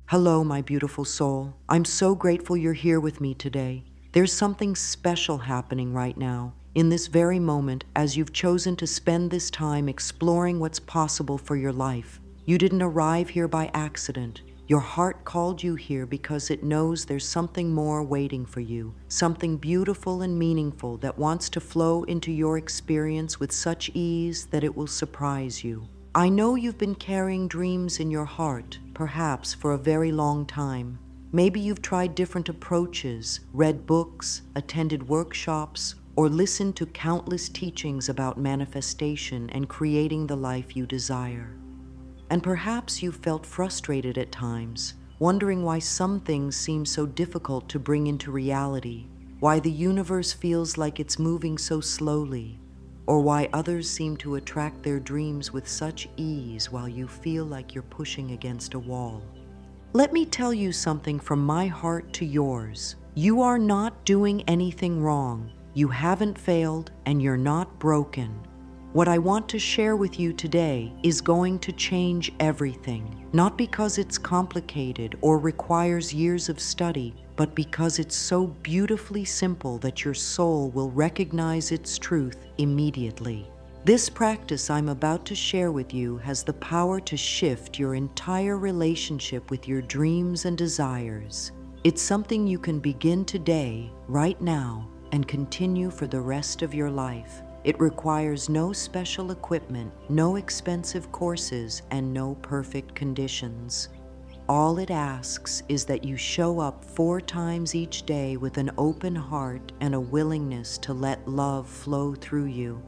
Hello, my beautiful soul. I'm so grateful you're here with me today. There's something special happening right now, in this very moment, as you've chosen to spend this time exploring what's possible for your life. You didn't arrive here by accident. Your heart called you here because it knows there's something more waiting for you, something beautiful and meaningful that wants to flow into your experience with such ease that it will surprise you. I know you've been carrying dreams in your heart, perhaps for a very long time. Maybe you've tried different approaches, read books, attended workshops, or listened to countless teachings about manifestation and creating the life you desire. And perhaps you've felt frustrated at times, wondering why some things seem so difficult to bring into reality, why the universe feels like it's moving so slowly, or why others seem to attract their dreams with such ease while you feel like you're pushing against a wall. Let me tell you something from my heart to yours. You are not doing anything wrong. You haven't failed, and you're not broken. What I want to share with you today is going to change everything, not because it's complicated or requires years of study, but because it's so beautifully simple that your soul will recognize its truth immediately. This practice I'm about to share with you has the power to shift your entire relationship with your dreams and desires. It's something you can begin today, right now, and continue for the rest of your life. It requires no special equipment, no expensive courses, and no perfect conditions. All it asks is that you show up 4 times each day with an open heart and a willingness to let love flow through you.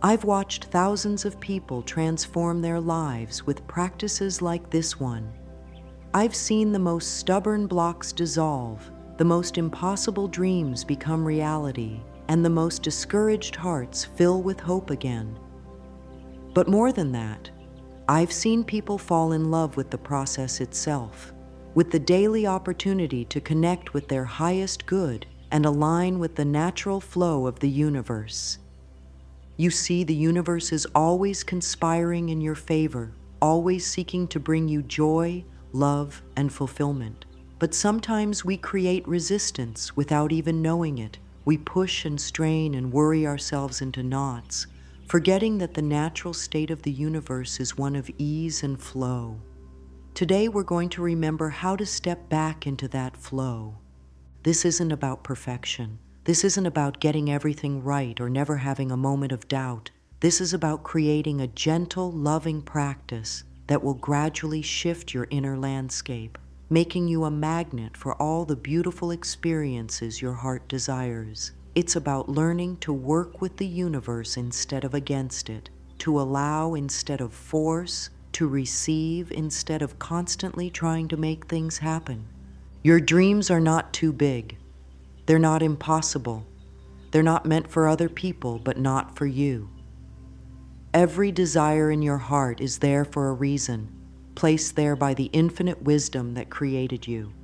I've watched thousands of people transform their lives with practices like this one. I've seen the most stubborn blocks dissolve, the most impossible dreams become reality, and the most discouraged hearts fill with hope again. But more than that, I've seen people fall in love with the process itself, with the daily opportunity to connect with their highest good and align with the natural flow of the universe. You see, the universe is always conspiring in your favor, always seeking to bring you joy, love, and fulfillment. But sometimes we create resistance without even knowing it. We push and strain and worry ourselves into knots, forgetting that the natural state of the universe is one of ease and flow. Today we're going to remember how to step back into that flow. This isn't about perfection. This isn't about getting everything right or never having a moment of doubt. This is about creating a gentle, loving practice that will gradually shift your inner landscape, making you a magnet for all the beautiful experiences your heart desires. It's about learning to work with the universe instead of against it, to allow instead of force, to receive instead of constantly trying to make things happen. Your dreams are not too big. They're not impossible. They're not meant for other people, but not for you. Every desire in your heart is there for a reason, placed there by the infinite wisdom that created you.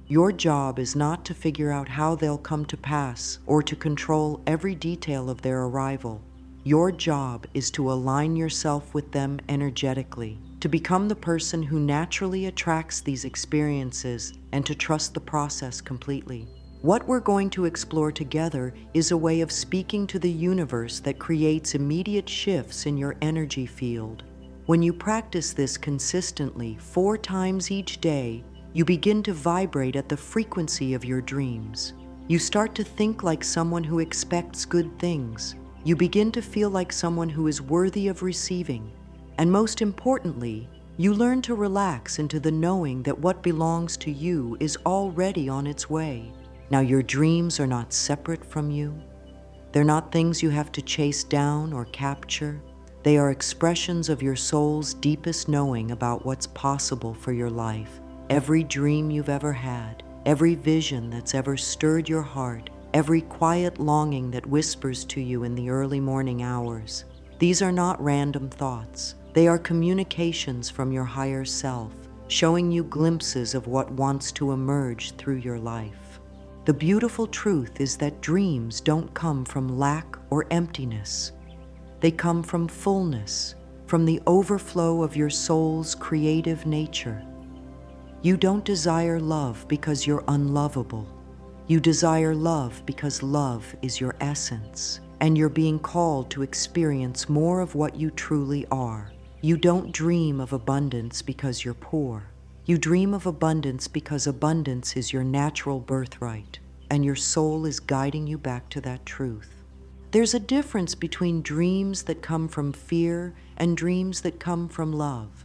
Your job is not to figure out how they'll come to pass or to control every detail of their arrival. Your job is to align yourself with them energetically, to become the person who naturally attracts these experiences and to trust the process completely. What we're going to explore together is a way of speaking to the universe that creates immediate shifts in your energy field. When you practice this consistently 4 times each day, you begin to vibrate at the frequency of your dreams. You start to think like someone who expects good things. You begin to feel like someone who is worthy of receiving. And most importantly, you learn to relax into the knowing that what belongs to you is already on its way. Now, your dreams are not separate from you. They're not things you have to chase down or capture. They are expressions of your soul's deepest knowing about what's possible for your life. Every dream you've ever had, every vision that's ever stirred your heart, every quiet longing that whispers to you in the early morning hours. These are not random thoughts. They are communications from your higher self, showing you glimpses of what wants to emerge through your life. The beautiful truth is that dreams don't come from lack or emptiness. They come from fullness, from the overflow of your soul's creative nature. You don't desire love because you're unlovable. You desire love because love is your essence, and you're being called to experience more of what you truly are. You don't dream of abundance because you're poor. You dream of abundance because abundance is your natural birthright, and your soul is guiding you back to that truth. There's a difference between dreams that come from fear and dreams that come from love.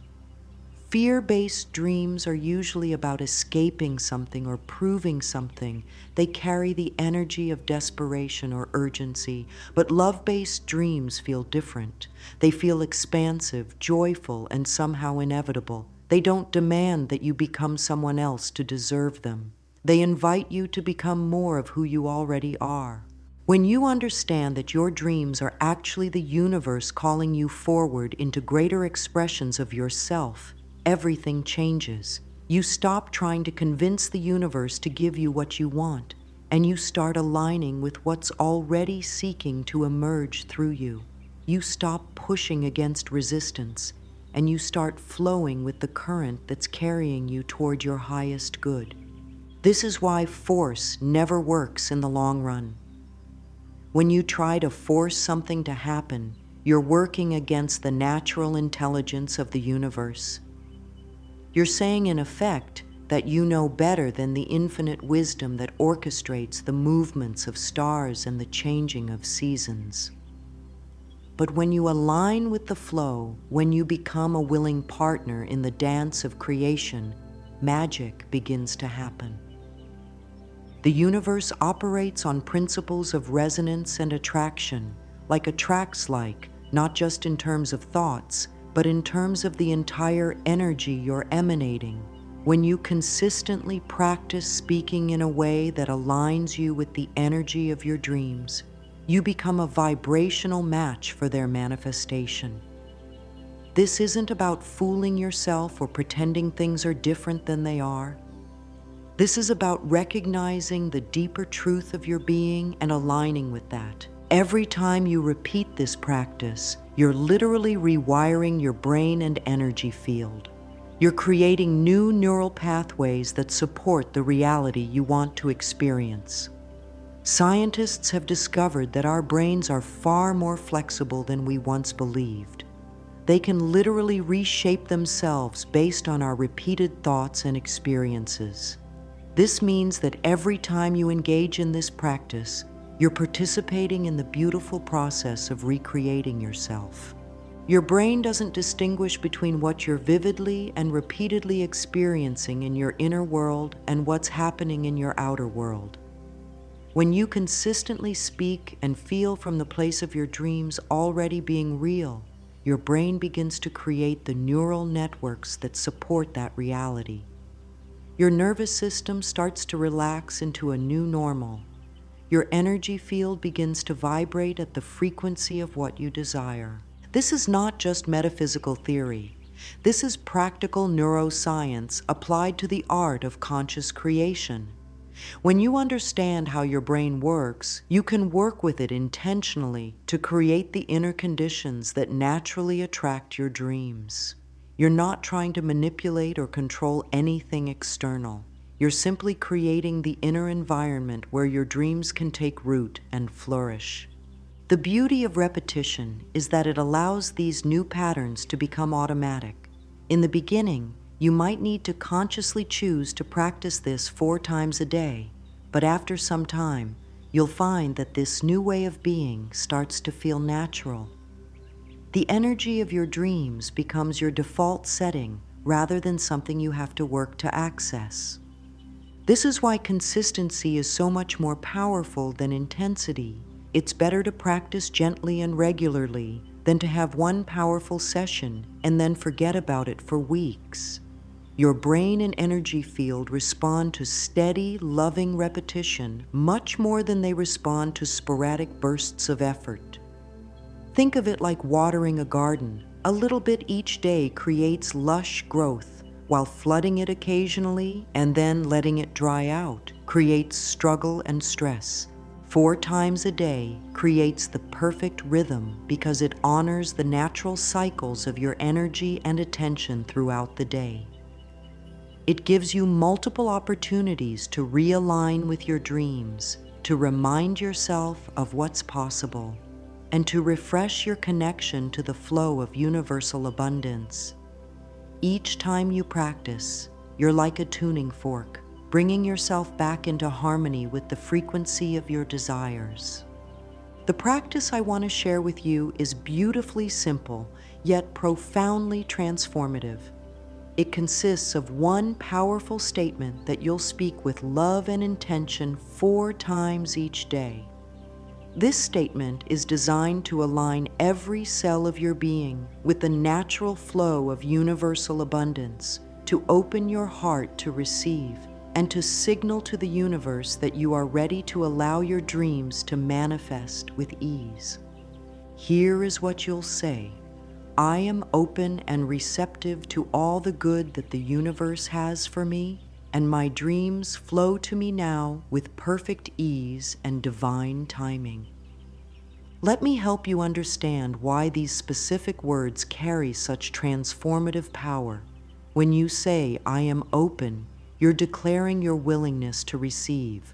Fear-based dreams are usually about escaping something or proving something. They carry the energy of desperation or urgency, but love-based dreams feel different. They feel expansive, joyful, and somehow inevitable. They don't demand that you become someone else to deserve them. They invite you to become more of who you already are. When you understand that your dreams are actually the universe calling you forward into greater expressions of yourself, everything changes. You stop trying to convince the universe to give you what you want, and you start aligning with what's already seeking to emerge through you. You stop pushing against resistance, and you start flowing with the current that's carrying you toward your highest good. This is why force never works in the long run. When you try to force something to happen, you're working against the natural intelligence of the universe. You're saying, in effect, that you know better than the infinite wisdom that orchestrates the movements of stars and the changing of seasons. But when you align with the flow, when you become a willing partner in the dance of creation, magic begins to happen. The universe operates on principles of resonance and attraction, like attracts like, not just in terms of thoughts, but in terms of the entire energy you're emanating. When you consistently practice speaking in a way that aligns you with the energy of your dreams, you become a vibrational match for their manifestation. This isn't about fooling yourself or pretending things are different than they are. This is about recognizing the deeper truth of your being and aligning with that. Every time you repeat this practice, you're literally rewiring your brain and energy field. You're creating new neural pathways that support the reality you want to experience. Scientists have discovered that our brains are far more flexible than we once believed. They can literally reshape themselves based on our repeated thoughts and experiences. This means that every time you engage in this practice, you're participating in the beautiful process of recreating yourself. Your brain doesn't distinguish between what you're vividly and repeatedly experiencing in your inner world and what's happening in your outer world. When you consistently speak and feel from the place of your dreams already being real, your brain begins to create the neural networks that support that reality. Your nervous system starts to relax into a new normal. Your energy field begins to vibrate at the frequency of what you desire. This is not just metaphysical theory. This is practical neuroscience applied to the art of conscious creation. When you understand how your brain works, you can work with it intentionally to create the inner conditions that naturally attract your dreams. You're not trying to manipulate or control anything external. You're simply creating the inner environment where your dreams can take root and flourish. The beauty of repetition is that it allows these new patterns to become automatic. In the beginning, you might need to consciously choose to practice this 4 times a day, but after some time, you'll find that this new way of being starts to feel natural. The energy of your dreams becomes your default setting rather than something you have to work to access. This is why consistency is so much more powerful than intensity. It's better to practice gently and regularly than to have one powerful session and then forget about it for weeks. Your brain and energy field respond to steady, loving repetition much more than they respond to sporadic bursts of effort. Think of it like watering a garden. A little bit each day creates lush growth, while flooding it occasionally and then letting it dry out creates struggle and stress. 4 times a day creates the perfect rhythm because it honors the natural cycles of your energy and attention throughout the day. It gives you multiple opportunities to realign with your dreams, to remind yourself of what's possible, and to refresh your connection to the flow of universal abundance. Each time you practice, you're like a tuning fork, bringing yourself back into harmony with the frequency of your desires. The practice I want to share with you is beautifully simple, yet profoundly transformative. It consists of one powerful statement that you'll speak with love and intention 4 times each day. This statement is designed to align every cell of your being with the natural flow of universal abundance, to open your heart to receive, and to signal to the universe that you are ready to allow your dreams to manifest with ease. Here is what you'll say. I am open and receptive to all the good that the universe has for me, and my dreams flow to me now with perfect ease and divine timing. Let me help you understand why these specific words carry such transformative power. When you say, I am open, you're declaring your willingness to receive.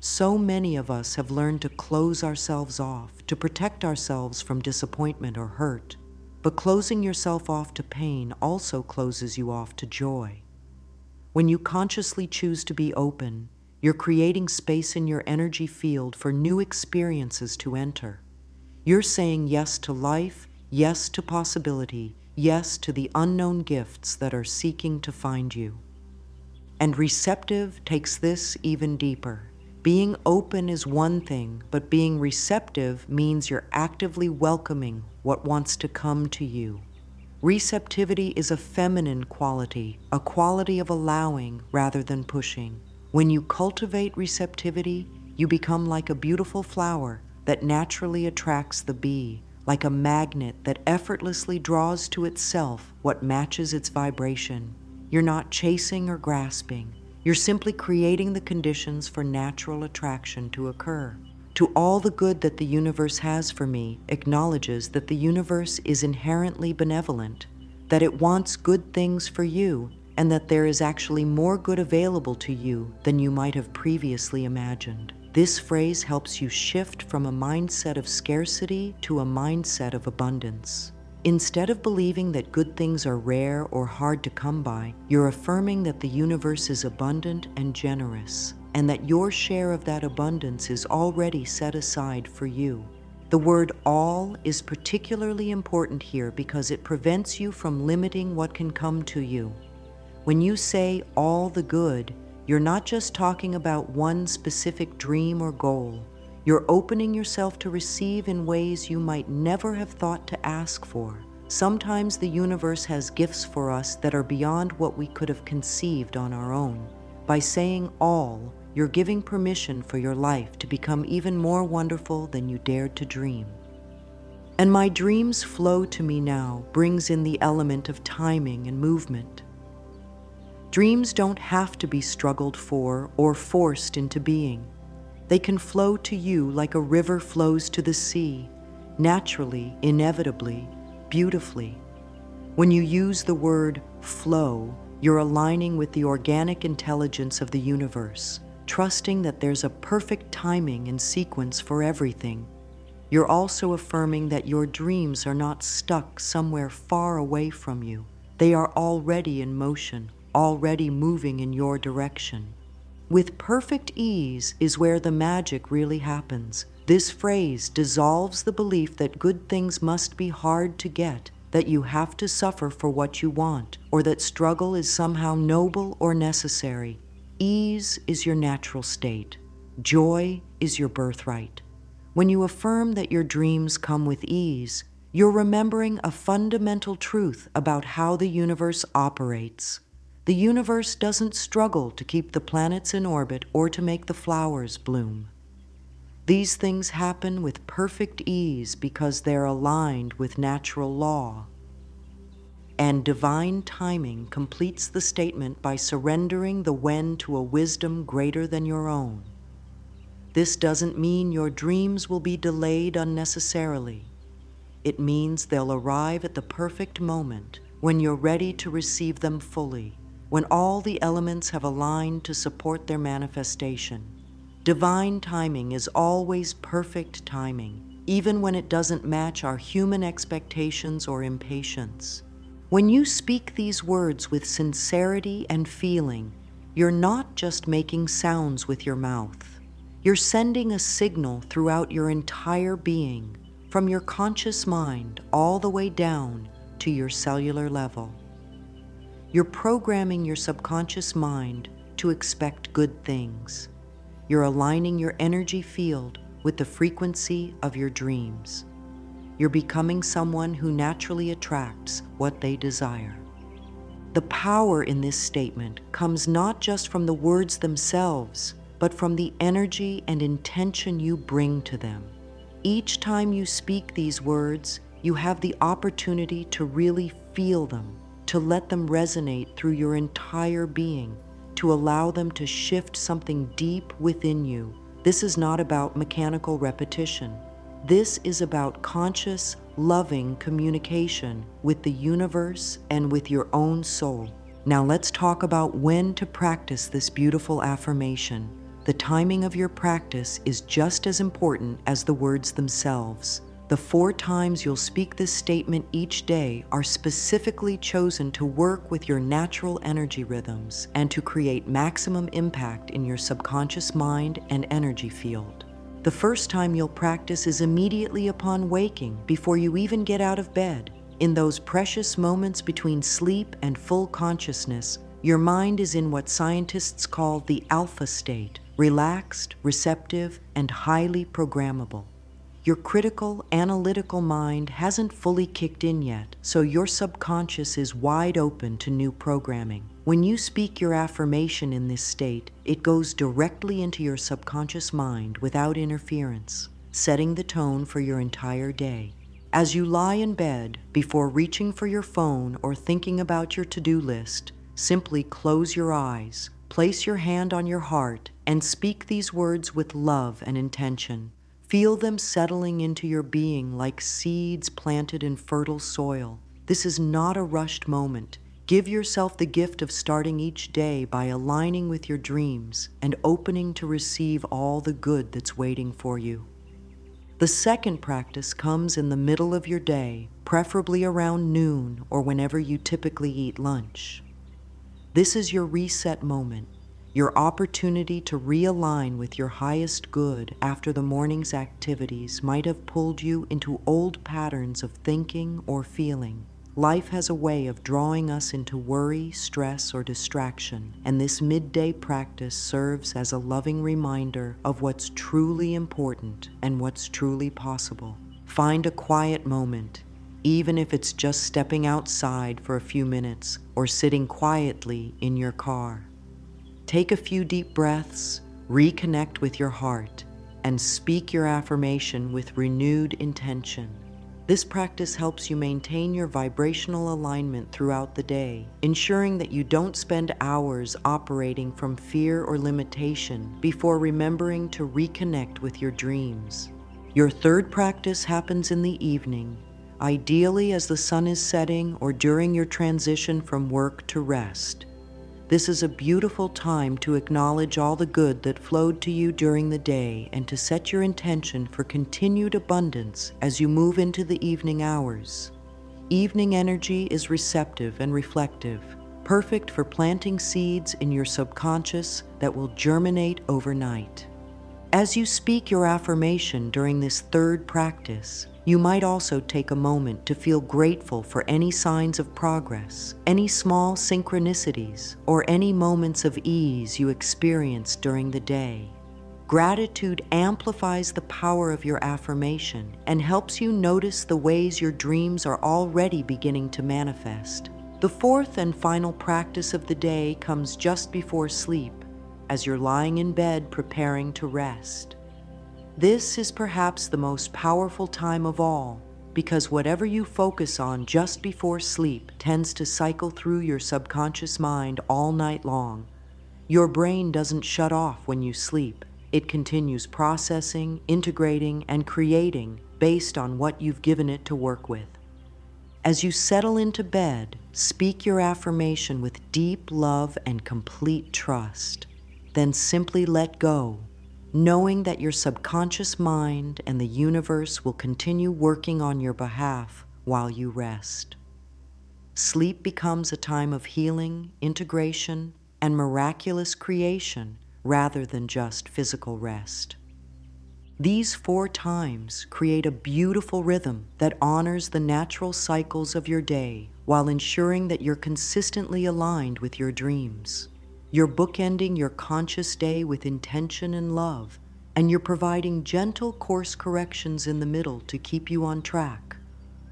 So many of us have learned to close ourselves off, to protect ourselves from disappointment or hurt. But closing yourself off to pain also closes you off to joy. When you consciously choose to be open, you're creating space in your energy field for new experiences to enter. You're saying yes to life, yes to possibility, yes to the unknown gifts that are seeking to find you. And receptive takes this even deeper. Being open is one thing, but being receptive means you're actively welcoming what wants to come to you. Receptivity is a feminine quality, a quality of allowing rather than pushing. When you cultivate receptivity, you become like a beautiful flower that naturally attracts the bee, like a magnet that effortlessly draws to itself what matches its vibration. You're not chasing or grasping. You're simply creating the conditions for natural attraction to occur. To all the good that the universe has for me acknowledges that the universe is inherently benevolent, that it wants good things for you, and that there is actually more good available to you than you might have previously imagined. This phrase helps you shift from a mindset of scarcity to a mindset of abundance. Instead of believing that good things are rare or hard to come by, you're affirming that the universe is abundant and generous, and that your share of that abundance is already set aside for you. The word all is particularly important here because it prevents you from limiting what can come to you. When you say all the good, you're not just talking about one specific dream or goal. You're opening yourself to receive in ways you might never have thought to ask for. Sometimes the universe has gifts for us that are beyond what we could have conceived on our own. By saying all, you're giving permission for your life to become even more wonderful than you dared to dream. And my dreams flow to me now brings in the element of timing and movement. Dreams don't have to be struggled for or forced into being. They can flow to you like a river flows to the sea, naturally, inevitably, beautifully. When you use the word flow, you're aligning with the organic intelligence of the universe, trusting that there's a perfect timing and sequence for everything. You're also affirming that your dreams are not stuck somewhere far away from you. They are already in motion, already moving in your direction. With perfect ease is where the magic really happens. This phrase dissolves the belief that good things must be hard to get, that you have to suffer for what you want, or that struggle is somehow noble or necessary. Ease is your natural state. Joy is your birthright. When you affirm that your dreams come with ease, you're remembering a fundamental truth about how the universe operates. The universe doesn't struggle to keep the planets in orbit or to make the flowers bloom. These things happen with perfect ease because they're aligned with natural law. And divine timing completes the statement by surrendering the when to a wisdom greater than your own. This doesn't mean your dreams will be delayed unnecessarily. It means they'll arrive at the perfect moment when you're ready to receive them fully. when all the elements have aligned to support their manifestation. Divine timing is always perfect timing, even when it doesn't match our human expectations or impatience. When you speak these words with sincerity and feeling, you're not just making sounds with your mouth. You're sending a signal throughout your entire being, from your conscious mind all the way down to your cellular level. You're programming your subconscious mind to expect good things. You're aligning your energy field with the frequency of your dreams. You're becoming someone who naturally attracts what they desire. The power in this statement comes not just from the words themselves, but from the energy and intention you bring to them. Each time you speak these words, you have the opportunity to really feel them, to let them resonate through your entire being, to allow them to shift something deep within you. This is not about mechanical repetition. This is about conscious, loving communication with the universe and with your own soul. Now let's talk about when to practice this beautiful affirmation. The timing of your practice is just as important as the words themselves. The 4 times you'll speak this statement each day are specifically chosen to work with your natural energy rhythms and to create maximum impact in your subconscious mind and energy field. The first time you'll practice is immediately upon waking, before you even get out of bed. In those precious moments between sleep and full consciousness, your mind is in what scientists call the alpha state, relaxed, receptive, and highly programmable. Your critical, analytical mind hasn't fully kicked in yet, so your subconscious is wide open to new programming. When you speak your affirmation in this state, it goes directly into your subconscious mind without interference, setting the tone for your entire day. As you lie in bed, before reaching for your phone or thinking about your to-do list, simply close your eyes, place your hand on your heart, and speak these words with love and intention. Feel them settling into your being like seeds planted in fertile soil. This is not a rushed moment. Give yourself the gift of starting each day by aligning with your dreams and opening to receive all the good that's waiting for you. The second practice comes in the middle of your day, preferably around noon or whenever you typically eat lunch. This is your reset moment, your opportunity to realign with your highest good after the morning's activities might have pulled you into old patterns of thinking or feeling. Life has a way of drawing us into worry, stress, or distraction, and this midday practice serves as a loving reminder of what's truly important and what's truly possible. Find a quiet moment, even if it's just stepping outside for a few minutes or sitting quietly in your car. Take a few deep breaths, reconnect with your heart, and speak your affirmation with renewed intention. This practice helps you maintain your vibrational alignment throughout the day, ensuring that you don't spend hours operating from fear or limitation before remembering to reconnect with your dreams. Your third practice happens in the evening, ideally as the sun is setting or during your transition from work to rest. This is a beautiful time to acknowledge all the good that flowed to you during the day and to set your intention for continued abundance as you move into the evening hours. Evening energy is receptive and reflective, perfect for planting seeds in your subconscious that will germinate overnight. As you speak your affirmation during this third practice, you might also take a moment to feel grateful for any signs of progress, any small synchronicities, or any moments of ease you experienced during the day. Gratitude amplifies the power of your affirmation and helps you notice the ways your dreams are already beginning to manifest. The fourth and final practice of the day comes just before sleep, as you're lying in bed preparing to rest. This is perhaps the most powerful time of all, because whatever you focus on just before sleep tends to cycle through your subconscious mind all night long. Your brain doesn't shut off when you sleep. It continues processing, integrating, and creating based on what you've given it to work with. As you settle into bed, speak your affirmation with deep love and complete trust. Then simply let go, knowing that your subconscious mind and the universe will continue working on your behalf while you rest. Sleep becomes a time of healing, integration, and miraculous creation rather than just physical rest. These 4 times create a beautiful rhythm that honors the natural cycles of your day while ensuring that you're consistently aligned with your dreams. You're bookending your conscious day with intention and love, and you're providing gentle course corrections in the middle to keep you on track.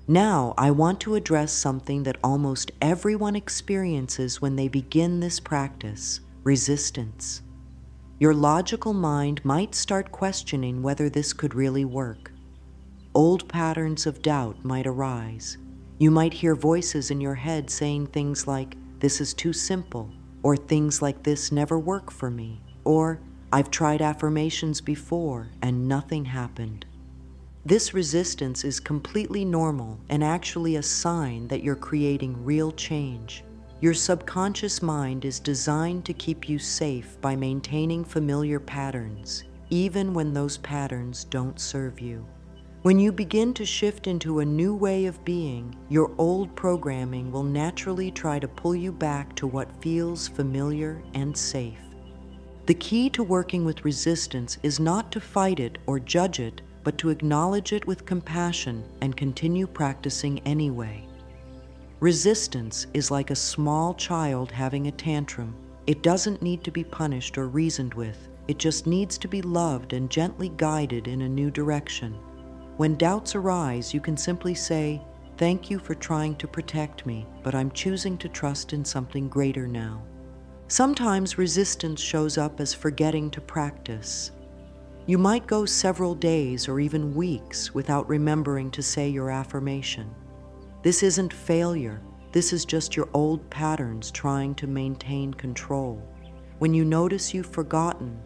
Now, I want to address something that almost everyone experiences when they begin this practice: resistance. Your logical mind might start questioning whether this could really work. Old patterns of doubt might arise. You might hear voices in your head saying things like, "This is too simple," or things like, "This never worked for me," or "I've tried affirmations before and nothing happened." This resistance is completely normal and actually a sign that you're creating real change. Your subconscious mind is designed to keep you safe by maintaining familiar patterns, even when those patterns don't serve you. When you begin to shift into a new way of being, your old programming will naturally try to pull you back to what feels familiar and safe. The key to working with resistance is not to fight it or judge it, but to acknowledge it with compassion and continue practicing anyway. Resistance is like a small child having a tantrum. It doesn't need to be punished or reasoned with. It just needs to be loved and gently guided in a new direction. When doubts arise, you can simply say, "Thank you for trying to protect me, but I'm choosing to trust in something greater now." Sometimes resistance shows up as forgetting to practice. You might go several days or even weeks without remembering to say your affirmation. This isn't failure. This is just your old patterns trying to maintain control. When you notice you've forgotten,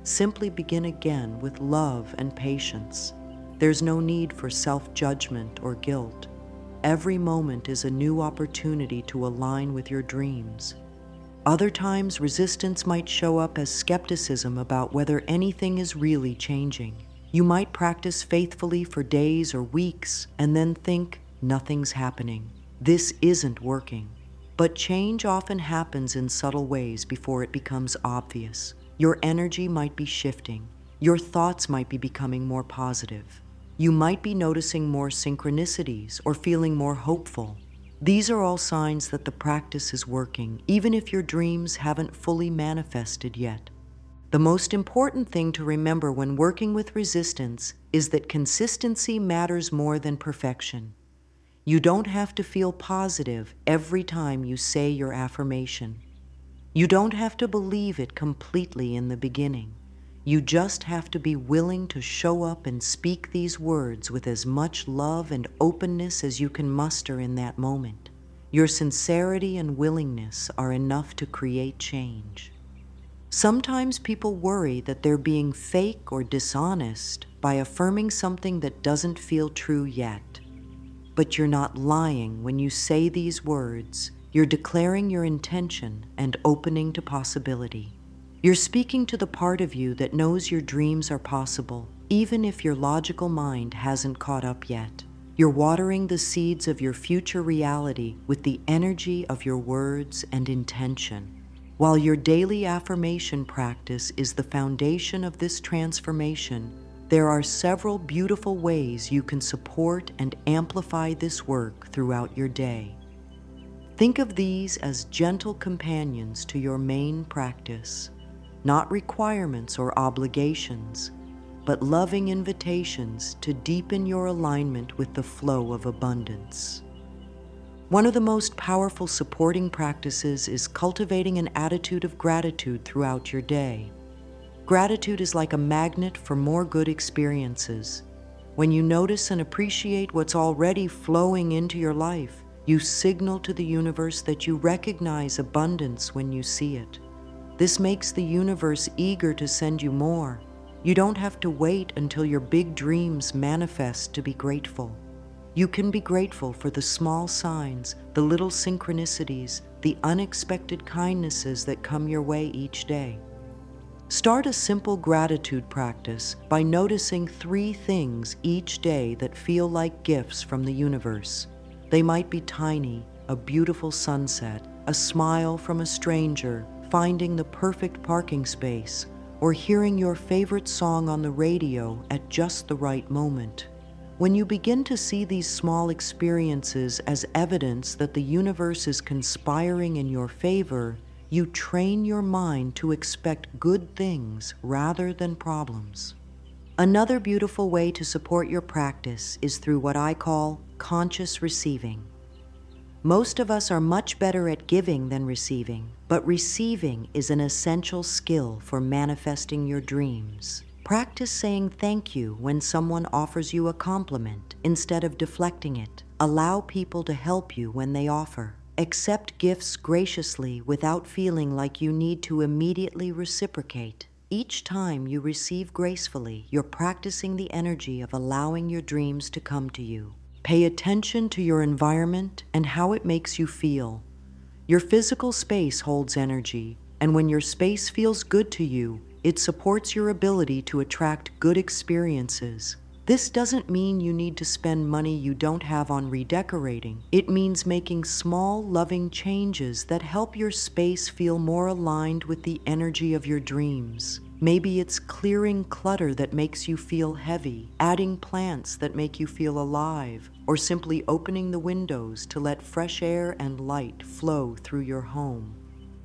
simply begin again with love and patience. There's no need for self-judgment or guilt. Every moment is a new opportunity to align with your dreams. Other times, resistance might show up as skepticism about whether anything is really changing. You might practice faithfully for days or weeks and then think, "Nothing's happening. This isn't working." But change often happens in subtle ways before it becomes obvious. Your energy might be shifting. Your thoughts might be becoming more positive. You might be noticing more synchronicities or feeling more hopeful. These are all signs that the practice is working, even if your dreams haven't fully manifested yet. The most important thing to remember when working with resistance is that consistency matters more than perfection. You don't have to feel positive every time you say your affirmation. You don't have to believe it completely in the beginning. You just have to be willing to show up and speak these words with as much love and openness as you can muster in that moment. Your sincerity and willingness are enough to create change. Sometimes people worry that they're being fake or dishonest by affirming something that doesn't feel true yet. But you're not lying when you say these words. You're declaring your intention and opening to possibility. You're speaking to the part of you that knows your dreams are possible, even if your logical mind hasn't caught up yet. You're watering the seeds of your future reality with the energy of your words and intention. While your daily affirmation practice is the foundation of this transformation, there are several beautiful ways you can support and amplify this work throughout your day. Think of these as gentle companions to your main practice, not requirements or obligations, but loving invitations to deepen your alignment with the flow of abundance. One of the most powerful supporting practices is cultivating an attitude of gratitude throughout your day. Gratitude is like a magnet for more good experiences. When you notice and appreciate what's already flowing into your life, you signal to the universe that you recognize abundance when you see it. This makes the universe eager to send you more. You don't have to wait until your big dreams manifest to be grateful. You can be grateful for the small signs, the little synchronicities, the unexpected kindnesses that come your way each day. Start a simple gratitude practice by noticing 3 things each day that feel like gifts from the universe. They might be tiny: a beautiful sunset, a smile from a stranger, finding the perfect parking space, or hearing your favorite song on the radio at just the right moment. When you begin to see these small experiences as evidence that the universe is conspiring in your favor, you train your mind to expect good things rather than problems. Another beautiful way to support your practice is through what I call conscious receiving. Most of us are much better at giving than receiving, but receiving is an essential skill for manifesting your dreams. Practice saying thank you when someone offers you a compliment instead of deflecting it. Allow people to help you when they offer. Accept gifts graciously without feeling like you need to immediately reciprocate. Each time you receive gracefully, you're practicing the energy of allowing your dreams to come to you. Pay attention to your environment and how it makes you feel. Your physical space holds energy, and when your space feels good to you, it supports your ability to attract good experiences. This doesn't mean you need to spend money you don't have on redecorating. It means making small, loving changes that help your space feel more aligned with the energy of your dreams. Maybe it's clearing clutter that makes you feel heavy, adding plants that make you feel alive, or simply opening the windows to let fresh air and light flow through your home.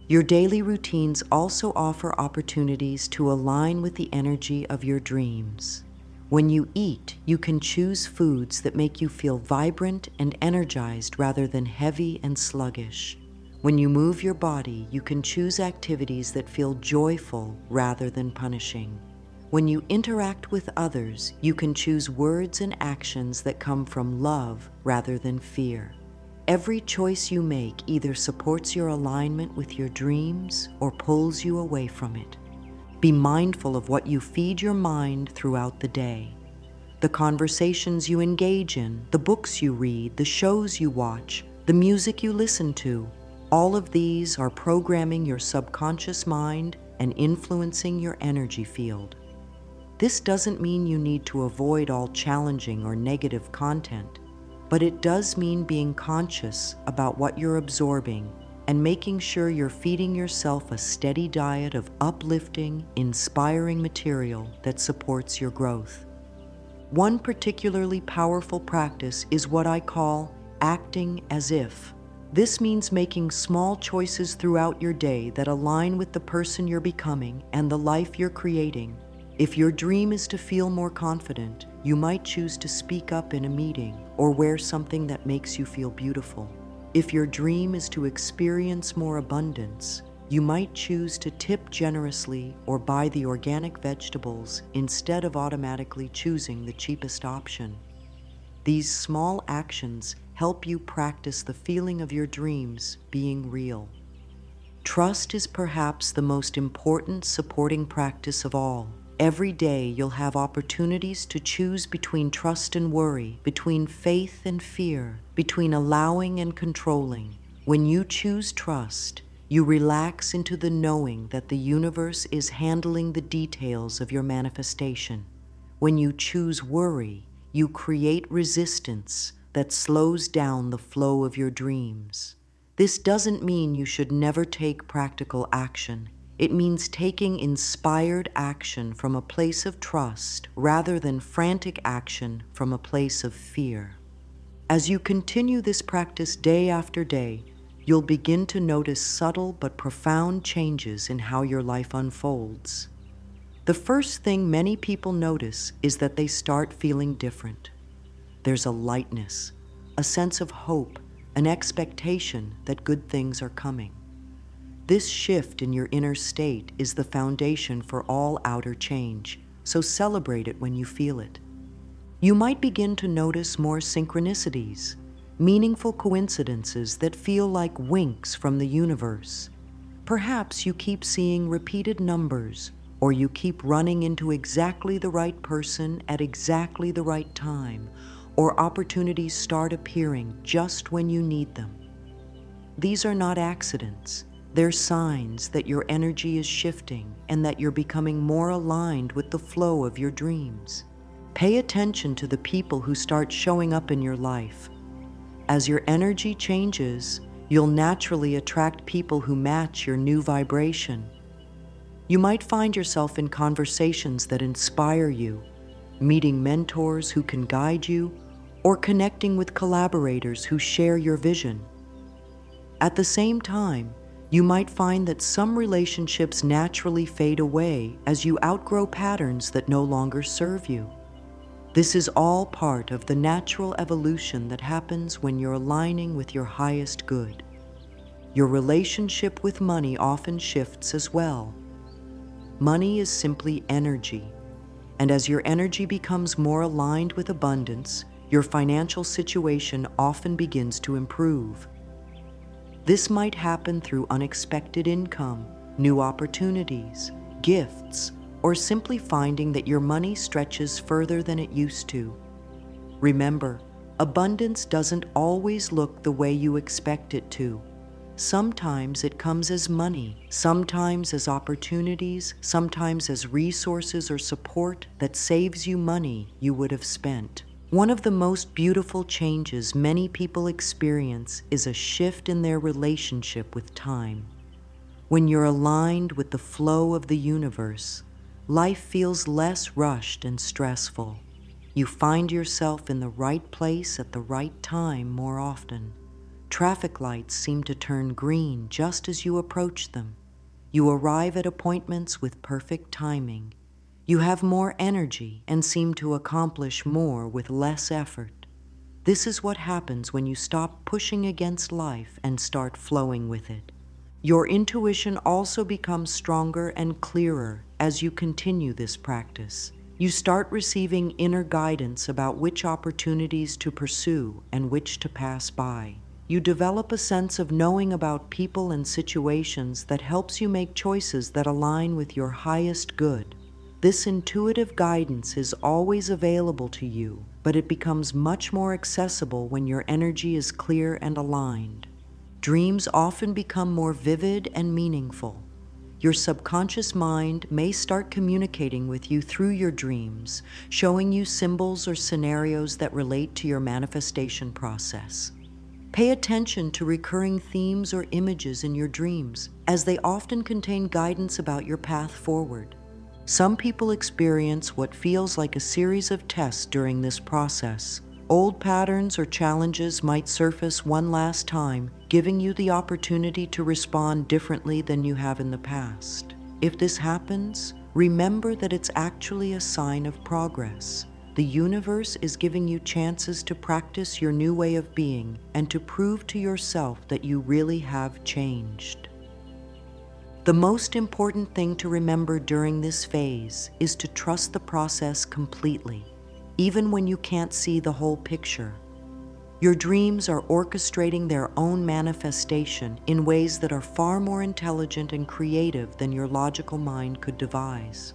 Your daily routines also offer opportunities to align with the energy of your dreams. When you eat, you can choose foods that make you feel vibrant and energized rather than heavy and sluggish. When you move your body, you can choose activities that feel joyful rather than punishing. When you interact with others, you can choose words and actions that come from love rather than fear. Every choice you make either supports your alignment with your dreams or pulls you away from it. Be mindful of what you feed your mind throughout the day. The conversations you engage in, the books you read, the shows you watch, the music you listen to, all of these are programming your subconscious mind and influencing your energy field. This doesn't mean you need to avoid all challenging or negative content, but it does mean being conscious about what you're absorbing and making sure you're feeding yourself a steady diet of uplifting, inspiring material that supports your growth. One particularly powerful practice is what I call acting as if. This means making small choices throughout your day that align with the person you're becoming and the life you're creating. If your dream is to feel more confident, you might choose to speak up in a meeting or wear something that makes you feel beautiful. If your dream is to experience more abundance, you might choose to tip generously or buy the organic vegetables instead of automatically choosing the cheapest option. These small actions help you practice the feeling of your dreams being real. Trust is perhaps the most important supporting practice of all. Every day you'll have opportunities to choose between trust and worry, between faith and fear, between allowing and controlling. When you choose trust, you relax into the knowing that the universe is handling the details of your manifestation. When you choose worry, you create resistance that slows down the flow of your dreams. This doesn't mean you should never take practical action. It means taking inspired action from a place of trust rather than frantic action from a place of fear. As you continue this practice day after day, you'll begin to notice subtle but profound changes in how your life unfolds. The first thing many people notice is that they start feeling different. There's a lightness, a sense of hope, an expectation that good things are coming. This shift in your inner state is the foundation for all outer change, so celebrate it when you feel it. You might begin to notice more synchronicities, meaningful coincidences that feel like winks from the universe. Perhaps you keep seeing repeated numbers, or you keep running into exactly the right person at exactly the right time, or opportunities start appearing just when you need them. These are not accidents. They're signs that your energy is shifting and that you're becoming more aligned with the flow of your dreams. Pay attention to the people who start showing up in your life. As your energy changes, you'll naturally attract people who match your new vibration. You might find yourself in conversations that inspire you, meeting mentors who can guide you, or connecting with collaborators who share your vision. At the same time, you might find that some relationships naturally fade away as you outgrow patterns that no longer serve you. This is all part of the natural evolution that happens when you're aligning with your highest good. Your relationship with money often shifts as well. Money is simply energy, and as your energy becomes more aligned with abundance, your financial situation often begins to improve. This might happen through unexpected income, new opportunities, gifts, or simply finding that your money stretches further than it used to. Remember, abundance doesn't always look the way you expect it to. Sometimes it comes as money, sometimes as opportunities, sometimes as resources or support that saves you money you would have spent. One of the most beautiful changes many people experience is a shift in their relationship with time. When you're aligned with the flow of the universe, life feels less rushed and stressful. You find yourself in the right place at the right time more often. Traffic lights seem to turn green just as you approach them. You arrive at appointments with perfect timing. You have more energy and seem to accomplish more with less effort. This is what happens when you stop pushing against life and start flowing with it. Your intuition also becomes stronger and clearer as you continue this practice. You start receiving inner guidance about which opportunities to pursue and which to pass by. You develop a sense of knowing about people and situations that helps you make choices that align with your highest good. This intuitive guidance is always available to you, but it becomes much more accessible when your energy is clear and aligned. Dreams often become more vivid and meaningful. Your subconscious mind may start communicating with you through your dreams, showing you symbols or scenarios that relate to your manifestation process. Pay attention to recurring themes or images in your dreams, as they often contain guidance about your path forward. Some people experience what feels like a series of tests during this process. Old patterns or challenges might surface one last time, giving you the opportunity to respond differently than you have in the past. If this happens, remember that it's actually a sign of progress. The universe is giving you chances to practice your new way of being and to prove to yourself that you really have changed. The most important thing to remember during this phase is to trust the process completely, even when you can't see the whole picture. Your dreams are orchestrating their own manifestation in ways that are far more intelligent and creative than your logical mind could devise.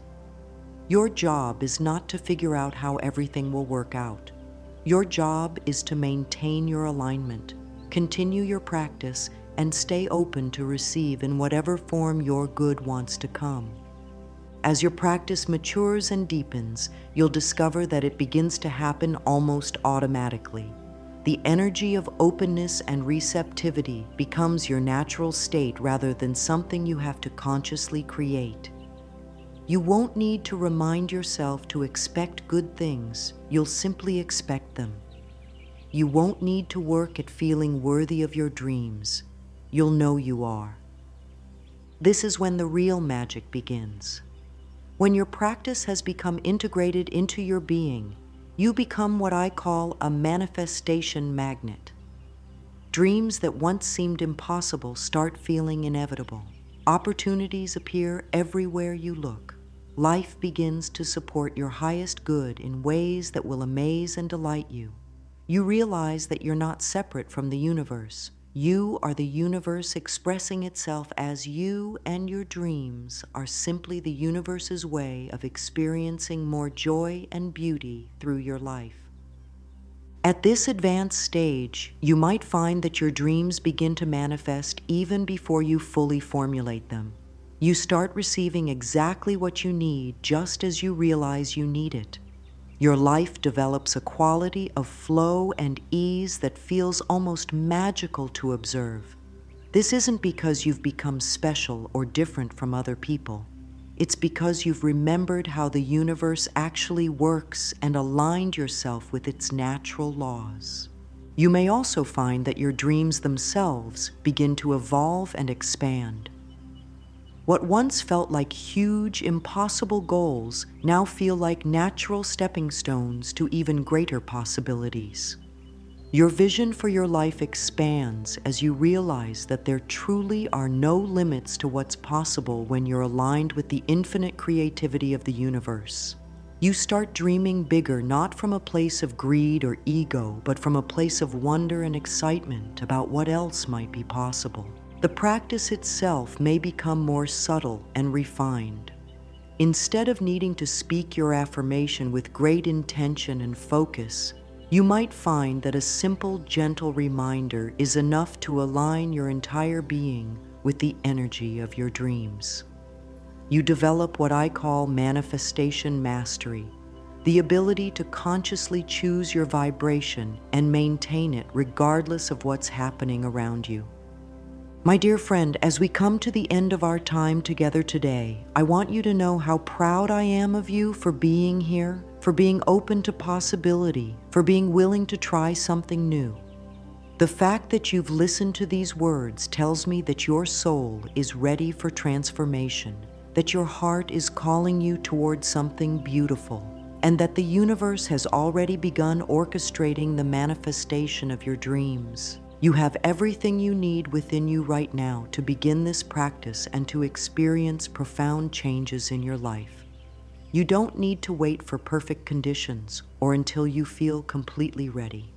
Your job is not to figure out how everything will work out. Your job is to maintain your alignment, continue your practice, and stay open to receive in whatever form your good wants to come. As your practice matures and deepens, you'll discover that it begins to happen almost automatically. The energy of openness and receptivity becomes your natural state rather than something you have to consciously create. You won't need to remind yourself to expect good things, you'll simply expect them. You won't need to work at feeling worthy of your dreams, you'll know you are. This is when the real magic begins. When your practice has become integrated into your being, you become what I call a manifestation magnet. Dreams that once seemed impossible start feeling inevitable. Opportunities appear everywhere you look. Life begins to support your highest good in ways that will amaze and delight you. You realize that you're not separate from the universe. You are the universe expressing itself as you, and your dreams are simply the universe's way of experiencing more joy and beauty through your life. At this advanced stage, you might find that your dreams begin to manifest even before you fully formulate them. You start receiving exactly what you need just as you realize you need it. Your life develops a quality of flow and ease that feels almost magical to observe. This isn't because you've become special or different from other people. It's because you've remembered how the universe actually works and aligned yourself with its natural laws. You may also find that your dreams themselves begin to evolve and expand. What once felt like huge, impossible goals now feel like natural stepping stones to even greater possibilities. Your vision for your life expands as you realize that there truly are no limits to what's possible when you're aligned with the infinite creativity of the universe. You start dreaming bigger, not from a place of greed or ego, but from a place of wonder and excitement about what else might be possible. The practice itself may become more subtle and refined. Instead of needing to speak your affirmation with great intention and focus, you might find that a simple, gentle reminder is enough to align your entire being with the energy of your dreams. You develop what I call manifestation mastery, the ability to consciously choose your vibration and maintain it regardless of what's happening around you. My dear friend, as we come to the end of our time together today, I want you to know how proud I am of you for being here, for being open to possibility, for being willing to try something new. The fact that you've listened to these words tells me that your soul is ready for transformation, that your heart is calling you towards something beautiful, and that the universe has already begun orchestrating the manifestation of your dreams. You have everything you need within you right now to begin this practice and to experience profound changes in your life. You don't need to wait for perfect conditions or until you feel completely ready.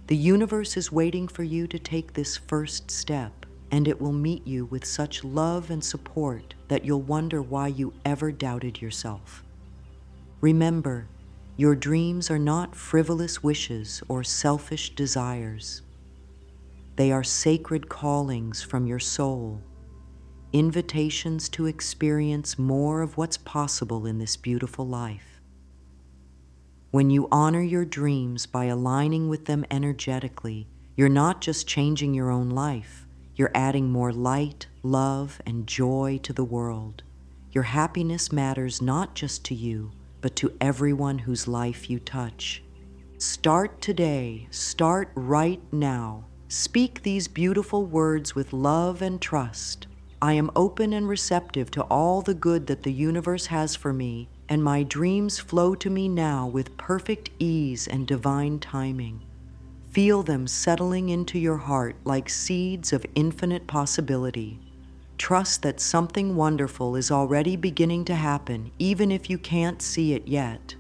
The universe is waiting for you to take this first step, and it will meet you with such love and support that you'll wonder why you ever doubted yourself. Remember, your dreams are not frivolous wishes or selfish desires. They are sacred callings from your soul, invitations to experience more of what's possible in this beautiful life. When you honor your dreams by aligning with them energetically, you're not just changing your own life, you're adding more light, love, and joy to the world. Your happiness matters not just to you, but to everyone whose life you touch. Start today, start right now. Speak these beautiful words with love and trust. I am open and receptive to all the good that the universe has for me, and my dreams flow to me now with perfect ease and divine timing. Feel them settling into your heart like seeds of infinite possibility. Trust that something wonderful is already beginning to happen, even if you can't see it yet.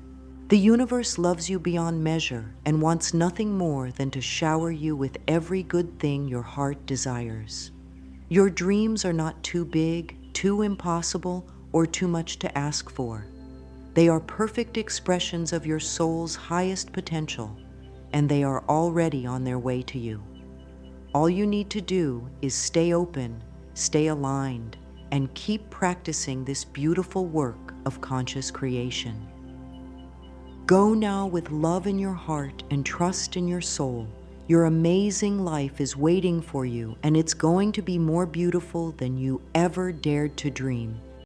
The universe loves you beyond measure and wants nothing more than to shower you with every good thing your heart desires. Your dreams are not too big, too impossible, or too much to ask for. They are perfect expressions of your soul's highest potential, and they are already on their way to you. All you need to do is stay open, stay aligned, and keep practicing this beautiful work of conscious creation. Go now with love in your heart and trust in your soul. Your amazing life is waiting for you, and it's going to be more beautiful than you ever dared to dream.